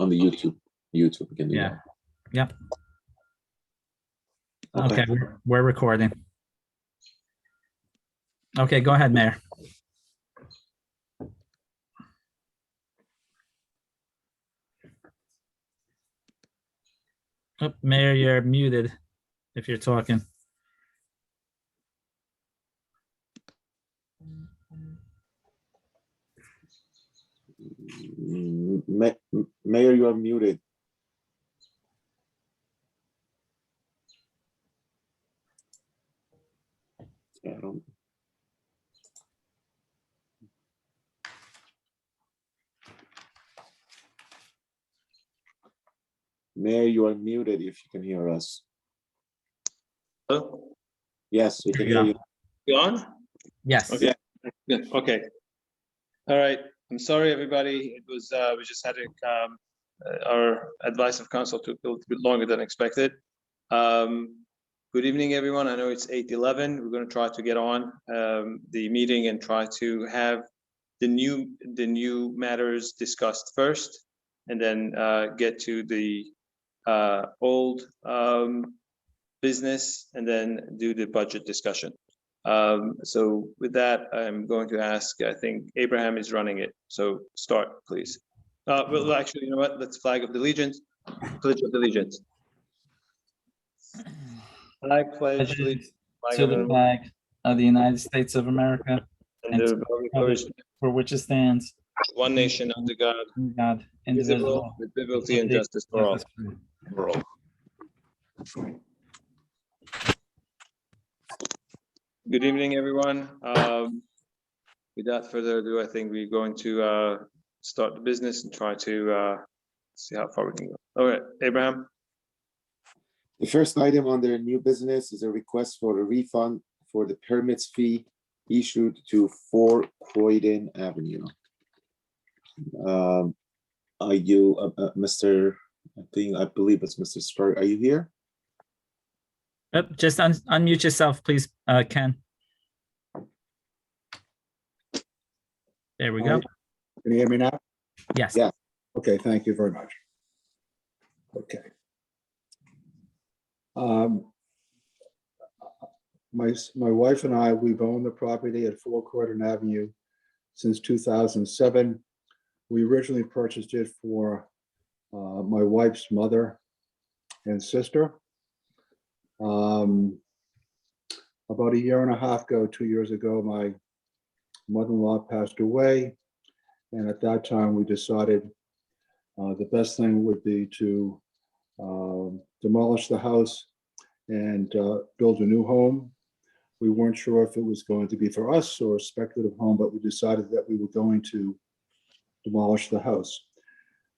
on the YouTube. YouTube, we can do Yeah. that. Yeah. Okay. Okay, we're recording. Okay, go ahead, Mayor. Oh, Mayor, you're muted if you're talking. Mayor, you are muted. Yeah, I don't. Mayor, you are muted if you can hear us. Hello? Yes, we can hear you. You on? Yes. Okay. Good. Okay. All right. I'm sorry, everybody. It was we just had our advice of council took a little bit longer than expected. Good evening, everyone. I know it's 8:11. We're going to try to get on the meeting and try to have the new matters discussed first, and then get to the old business, and then do the budget discussion. So with that, I'm going to ask, I think Abraham is running it. So start, please. Well, actually, you know what? Let's flag of allegiance. Pledge of allegiance. I pledge allegiance To the flag of the United States of America and and the to the republic republic for which it stands, one nation under God, God, indivisible, with liberty and justice for all. Good evening, everyone. Without further ado, I think we're going to start the business and try to see how far we can go. All right, Abraham. The first item on their new business is a request for a refund for the permits fee issued to 4 Croydon Avenue. Are you, Mr. I believe it's Mr. Spark. Are you here? Just unmute yourself, please, Ken. There we go. Can you hear me now? Yes. Yeah. Okay, thank you very much. Okay. My wife and I, we've owned the property at 4 Croydon Avenue since 2007. We originally purchased it for my wife's mother and sister. About a year and a half ago, 2 years ago, my mother-in-law passed away. And at that time, we decided the best thing would be to demolish the house and build a new home. We weren't sure if it was going to be for us or a speculative home, but we decided that we were going to demolish the house.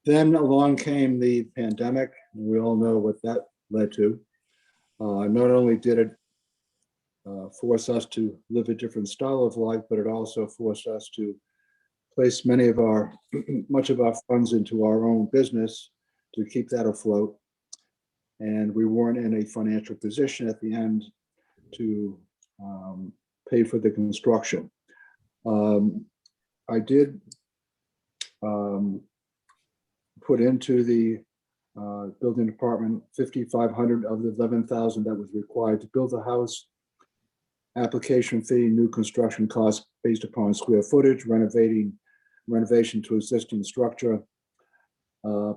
Then along came the pandemic, and we all know what that led to. Not only did it force us to live a different style of life, but it also forced us to place much of our funds into our own business to keep that afloat. And we weren't in a financial position at the end to pay for the construction. I did put into the building department $5,500 of the $11,000 that was required to build the house. Application fee, new construction costs based upon square footage, renovation to existing structure,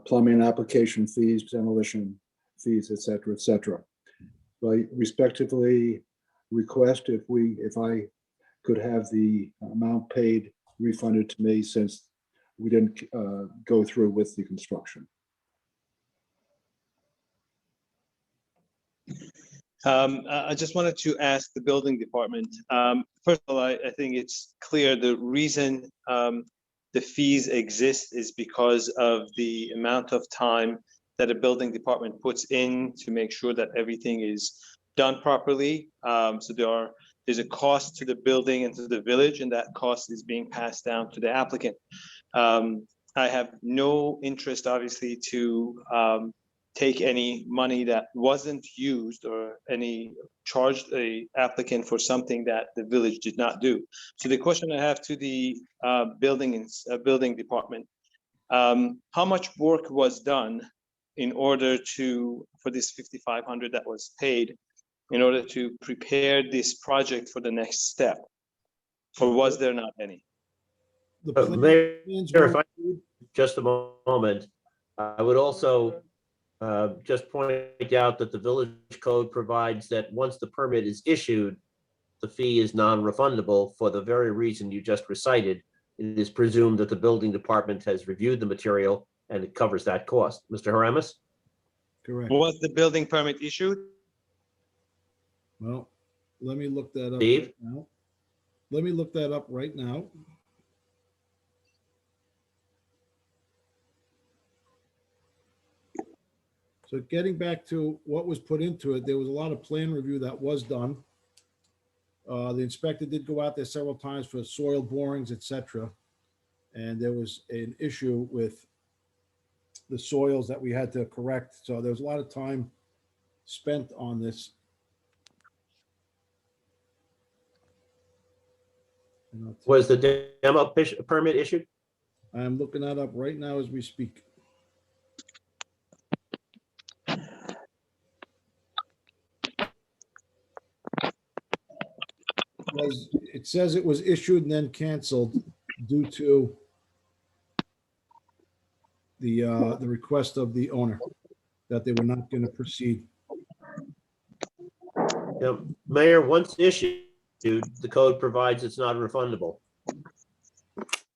plumbing application fees, demolition fees, et cetera. So I respectively request if I could have the amount paid refunded to me, since we didn't go through with the construction. I just wanted to ask the building department. First of all, I think it's clear the reason the fees exist is because of the amount of time that a building department puts in to make sure that everything is done properly. So there's a cost to the building and to the village, and that cost is being passed down to the applicant. I have no interest, obviously, to take any money that wasn't used or any charged a applicant for something that the village did not do. So the question I have to the building department, How much work was done in order for this 5,500 that was paid, in order to prepare this project for the next step? Or was there not any? The Mayor, plans if were I- Just a moment. I would also just point out that the village code provides that once the permit is issued, the fee is non-refundable for the very reason you just recited. It is presumed that the building department has reviewed the material and it covers that cost. Mr. Haramis? correct. Was the building permit issued? Well, let me look that up Steve? right now. Let me look that up right now. So getting back to what was put into it, there was a lot of plan review that was done. The inspector did go out there several times for soil borings, et cetera. And there was an issue with the soils that we had to correct. So there was a lot of time spent on this. And I'll tell Was the demo permit issued? you, I'm looking that up right now as we speak. It says it was issued and then canceled due to the request of the owner that they were not going to proceed. Yeah, Mayor, once issued, the code provides it's not refundable.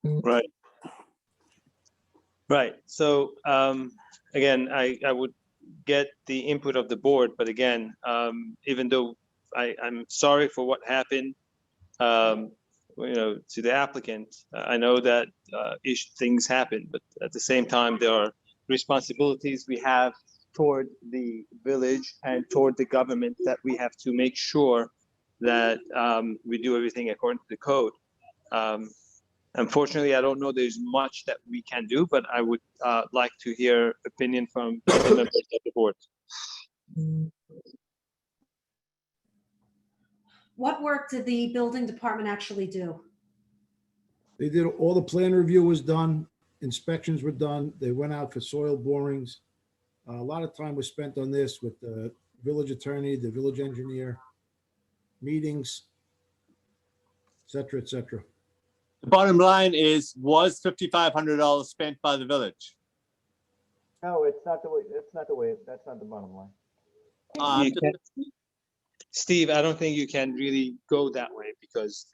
Right. Right. So again, I would get the input of the board, but again, even though I'm sorry for what happened, to the applicant, I know that things happen, but at the same time, there are responsibilities we have toward the village and toward the government that we have to make sure that we do everything according to the code. Unfortunately, I don't know there's much that we can do, but I would like to hear opinion from the members of the board. What work did the building department actually do? They did, all the plan review was done, inspections were done, they went out for soil borings. A lot of time was spent on this with the village attorney, the village engineer, meetings, et cetera, et cetera. The bottom line is, was $5,500 spent by the village? No, it's not the way, that's not the bottom line. You can't- Steve, I don't think you can really go that way because,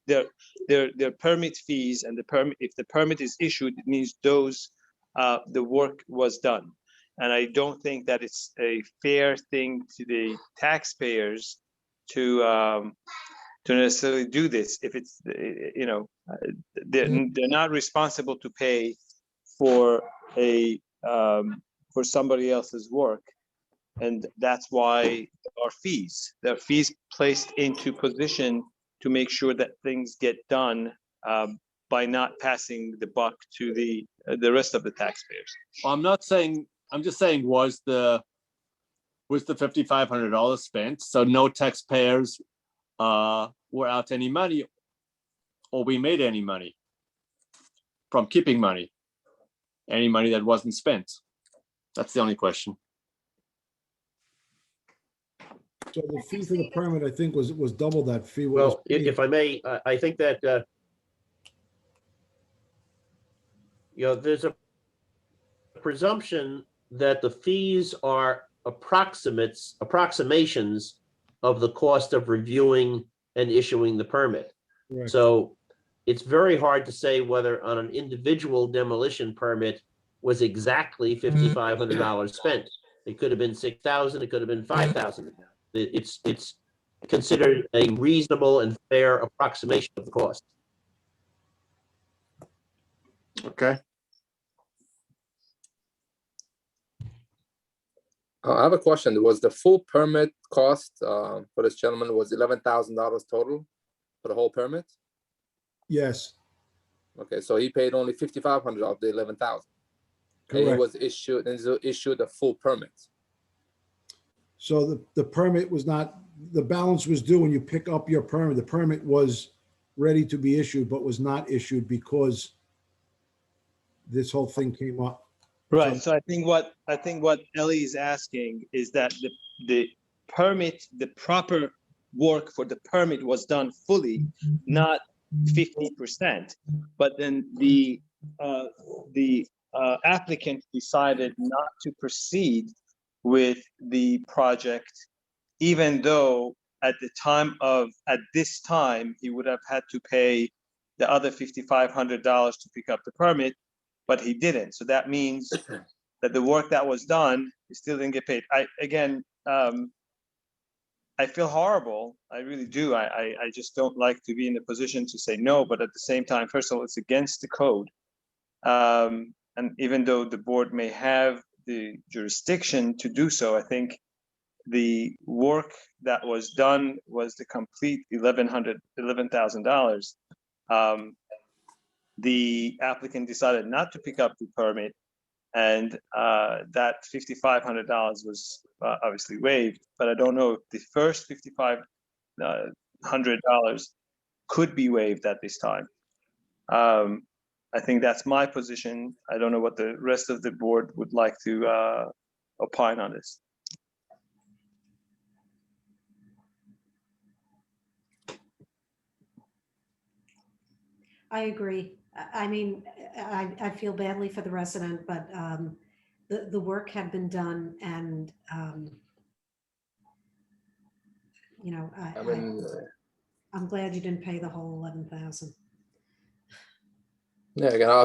their permit fees and if the permit is issued, it means the work was done. And I don't think that it's a fair thing to the taxpayers to necessarily do this. If it's, they're not responsible to pay for for somebody else's work. And that's why there are fees placed into position to make sure that things get done by not passing the buck to the rest of the taxpayers. Well, I'm just saying, was the $5,500 spent? So no taxpayers were out any money, or we made any money from keeping money, any money that wasn't spent. That's the only question. So the fee for the permit, I think, was double that fee. what was Well, paid. if I may, I think that, there's a presumption that the fees are approximations of the cost of reviewing and issuing the permit. Correct. So it's very hard to say whether on an individual demolition permit was exactly $5,500 spent. It could have been 6,000, it could have been 5,000. It's considered a reasonable and fair approximation of the cost. Okay. I have a question. Was the full permit cost for this gentleman was $11,000 total for the whole permit? Yes, Okay, so he paid only $5,500 of the $11,000. And it correct. was issued a full permit. So the permit was not, the balance was due when you pick up your permit. The permit was ready to be issued, but was not issued because this whole thing came up. Right, So- so I think what Ellie is asking is that the permit, the proper work for the permit was done fully, not 50%. But then the applicant decided not to proceed with the project, even though at this time, he would have had to pay the other $5,500 to pick up the permit, but he didn't. So that means that the work that was done, he still didn't get paid. I feel horrible. I really do. I just don't like to be in a position to say no, but at the same time, first of all, it's against the code. And even though the board may have the jurisdiction to do so, I think the work that was done was the complete $11,000. The applicant decided not to pick up the permit, and that $5,500 was obviously waived. But I don't know if the first $5,500 could be waived at this time. I think that's my position. I don't know what the rest of the board would like to opine on this. I agree. I mean, I feel badly for the resident, but the work had been done and, you know, I mean, I'm glad you didn't pay the whole 11,000. yeah, again, I'll